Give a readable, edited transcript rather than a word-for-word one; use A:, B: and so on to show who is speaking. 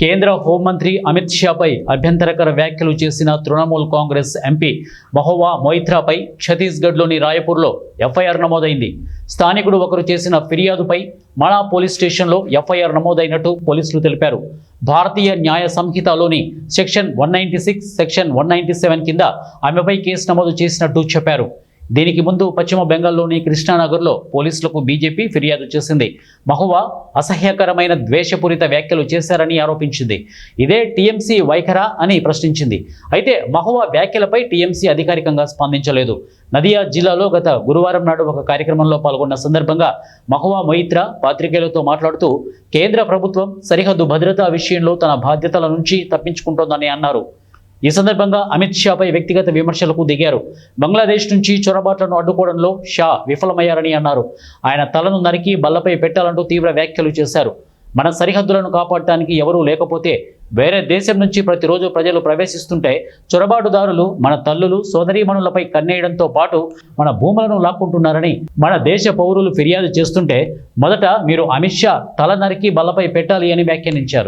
A: కేంద్ర హోంమంత్రి అమిత్ షాపై అభ్యంతరకర వ్యాఖ్యలు చేసిన తృణమూల్ కాంగ్రెస్ ఎంపీ మహువా మొయిత్రాపై ఛత్తీస్గఢ్లోని రాయపూర్లో ఎఫ్ఐఆర్ నమోదైంది. స్థానికుడు ఒకరు చేసిన ఫిర్యాదుపై మణా పోలీస్ స్టేషన్లో ఎఫ్ఐఆర్ నమోదైనట్టు పోలీసులు తెలిపారు. భారతీయ న్యాయ సంహితలోని సెక్షన్ 196, సెక్షన్ 197 కింద ఆమెపై కేసు నమోదు చేసినట్టు చెప్పారు. దీనికి ముందు పశ్చిమ బెంగాల్లోని కృష్ణానగర్లో పోలీసులకు బీజేపీ ఫిర్యాదు చేసింది. మహువా అసహ్యకరమైన ద్వేషపూరిత వ్యాఖ్యలు చేశారని ఆరోపించింది. ఇదే టీఎంసీ వైఖరా అని ప్రశ్నించింది. అయితే మహువా వ్యాఖ్యలపై టీఎంసీ అధికారికంగా స్పందించలేదు. నదియా జిల్లాలో గత గురువారం నాడు ఒక కార్యక్రమంలో పాల్గొన్న సందర్భంగా మహువా మొయిత్రా పాత్రికేయులతో మాట్లాడుతూ కేంద్ర ప్రభుత్వం సరిహద్దు భద్రతా విషయంలో తన బాధ్యతల నుంచి తప్పించుకుంటోందని అన్నారు. ఈ సందర్భంగా అమిత్ షాపై వ్యక్తిగత విమర్శలకు దిగారు. బంగ్లాదేశ్ నుంచి చొరబాట్లను అడ్డుకోవడంలో షా విఫలమయ్యారని అన్నారు. ఆయన తలను నరికి బల్లపై పెట్టాలంటూ తీవ్ర వ్యాఖ్యలు చేశారు. మన సరిహద్దులను కాపాడటానికి ఎవరూ లేకపోతే వేరే దేశం నుంచి ప్రతిరోజు ప్రజలు ప్రవేశిస్తుంటే చొరబాటుదారులు మన తల్లులు సోదరీమణులపై కన్నేయడంతో పాటు మన భూములను లాక్కుంటున్నారని మన దేశ పౌరులు ఫిర్యాదు చేస్తుంటే మొదట మీరు అమిత్ షా తల నరికి బల్లపై పెట్టాలి అని వ్యాఖ్యానించారు.